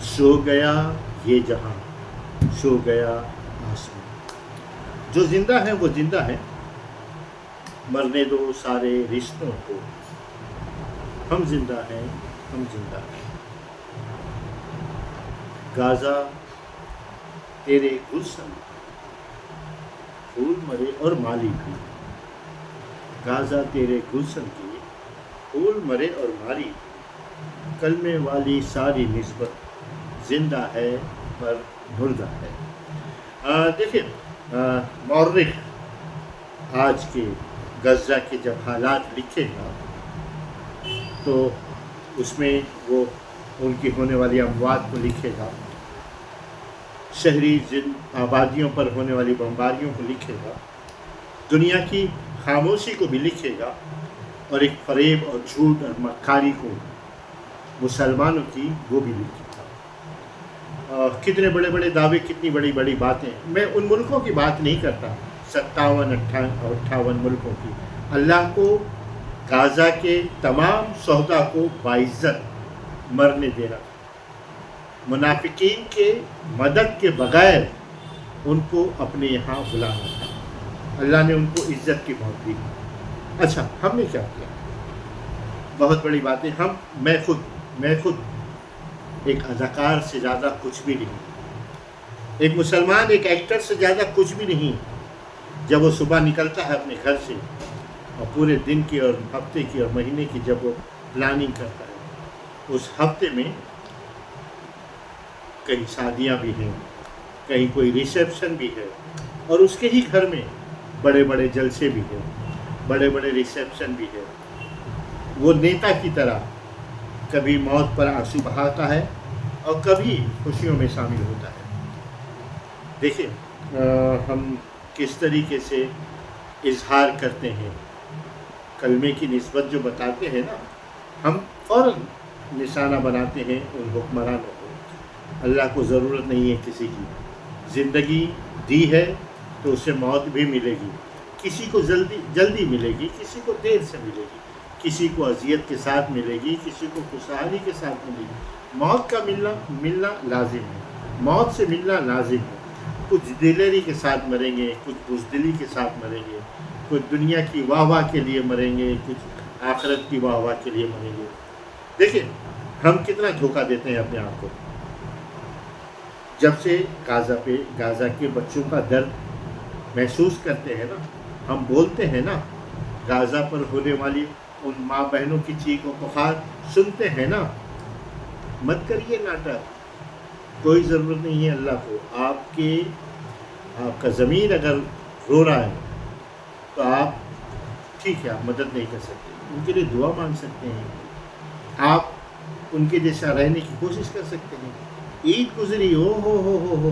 سو گیا یہ جہاں، سو گیا آسمان. جو زندہ ہے وہ زندہ ہے، مرنے دو سارے رشتوں کو. ہم زندہ ہیں، ہم زندہ ہیں. غازہ تیرے گلشن پھول مرے اور مالی بھی. غازہ تیرے گلشن کی پھول مرے اور مالی. کلمے والی ساری نسبت زندہ ہے پر مردہ ہے. دیکھیں مورخ آج کے غزہ کے جب حالات لکھے گا تو اس میں وہ ان کی ہونے والی اموات کو لکھے گا، شہری آبادیوں پر ہونے والی بمباریوں کو لکھے گا، دنیا کی خاموشی کو بھی لکھے گا، اور ایک فریب اور جھوٹ اور مکاری کو مسلمانوں کی وہ بھی لکھے گا. کتنے بڑے بڑے دعوے، کتنی بڑی بڑی باتیں. میں ان ملکوں کی بات نہیں کرتا، 57 58 ملکوں کی. اللہ کو غازہ کے تمام شہداء کو باعزت مرنے دینا، منافقین کے مدد کے بغیر ان کو اپنے یہاں بلانا تھا. اللہ نے ان کو عزت کی موت دی. اچھا ہم نے کیا کیا؟ بہت بڑی باتیں. میں خود ایک اداکار سے زیادہ کچھ بھی نہیں، ایک مسلمان ایک ایکٹر سے زیادہ کچھ بھی نہیں. جب وہ صبح نکلتا ہے اپنے گھر سے اور پورے دن کی اور ہفتے کی اور مہینے کی جب وہ پلاننگ کرتا ہے، اس ہفتے میں کہیں شادیاں بھی ہیں، کہیں کوئی ریسیپشن بھی ہے، اور اس کے ہی گھر میں بڑے بڑے جلسے بھی ہیں، بڑے بڑے ریسیپشن بھی ہے. وہ نیتا کی طرح کبھی موت پر آنسو بہاتا ہے اور کبھی خوشیوں میں شامل ہوتا ہے. دیکھیں ہم کس طریقے سے اظہار کرتے ہیں، کلمے کی نسبت جو بتاتے ہیں نا، ہم فوراً نشانہ بناتے ہیں ان حکمرانوں کو. اللہ کو ضرورت نہیں ہے کسی کی. زندگی دی ہے تو اسے موت بھی ملے گی. کسی کو جلدی ملے گی، کسی کو دیر سے ملے گی، کسی کو اذیت کے ساتھ ملے گی، کسی کو خوشحالی کے ساتھ ملے گی. موت کا ملنا لازم ہے، موت سے ملنا لازم ہے. کچھ دلیری کے ساتھ مریں گے، کچھ بزدلی کے ساتھ مریں گے، کچھ دنیا کی واہ واہ کے لیے مریں گے، کچھ آخرت کی واہ واہ کے لیے مریں گے. دیکھیں ہم کتنا دھوکہ دیتے ہیں اپنے آپ کو. جب سے غازہ کے بچوں کا درد محسوس کرتے ہیں نا، ہم بولتے ہیں نا، غازہ پر ہونے والی ان ماں بہنوں کی چیخ و پکار سنتے ہیں نا، مت کریے ناٹک. کوئی ضرورت نہیں ہے اللہ کو. آپ کا ضمیر اگر رو رہا ہے تو آپ ٹھیک ہے، آپ مدد نہیں کر سکتے، ان کے لیے دعا مانگ سکتے ہیں، آپ ان کے جیسا رہنے کی کوشش کر سکتے ہیں. عید گزری، ہو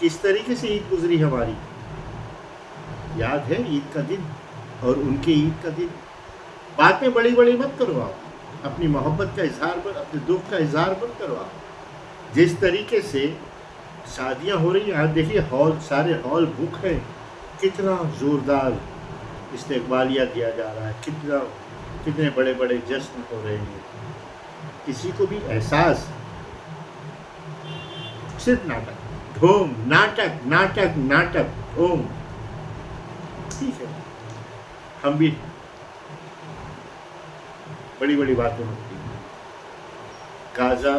کس طریقے سے عید گزری ہماری. یاد ہے عید کا دن اور ان کے عید کا دن. باتیں بڑی بڑی مت کرو، آپ اپنی محبت کا اظہار پر، اپنے دکھ کا اظہار مت کرو. آپ جس طریقے سے شادیاں ہو رہی ہیں، آپ دیکھیے سارے ہال بک ہیں، کتنا زوردار استقبالیہ دیا جا رہا ہے، کتنے بڑے بڑے جشن ہو رہے ہیں. کسی کو بھی احساس، صرف ناٹک دھوم، ناٹک ناٹک ناٹک دھوم. ٹھیک ہے، ہم بھی بڑی بڑی باتیں ہوتی ہیں. غازہ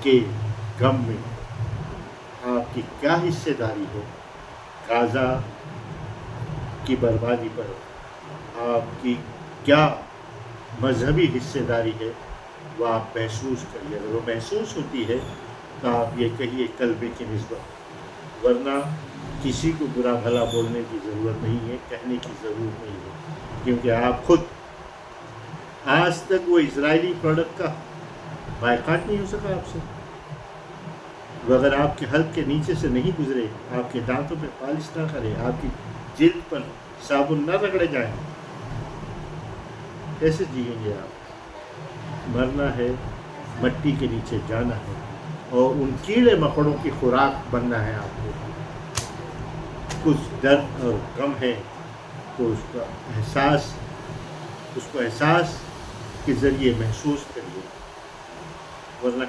کے غم میں آپ کی کیا حصے داری ہے؟ غازہ کی بربادی پر آپ کی کیا مذہبی حصے داری ہے؟ وہ آپ محسوس کریے. اگر وہ محسوس ہوتی ہے تو آپ یہ کہیے کلمے کی نسبت، ورنہ کسی کو برا بھلا بولنے کی ضرورت نہیں ہے، کہنے کی ضرورت نہیں ہے. کیونکہ آپ خود آج تک وہ اسرائیلی پروڈکٹ کا بائیکاٹ نہیں ہو سکا آپ سے. وہ اگر آپ کے حلق کے نیچے سے نہیں گزرے، آپ کے دانتوں پہ پالش نہ کرے، آپ کی جلد پر صابن نہ رگڑے جائیں، کیسے جیئیں گے آپ؟ مرنا ہے، مٹی کے نیچے جانا ہے، اور ان کیڑے مکوڑوں کی خوراک بننا ہے آپ کو. کچھ درد اور غم ہے تو اس کو احساس کے ذریعے محسوس کریے. ورنہ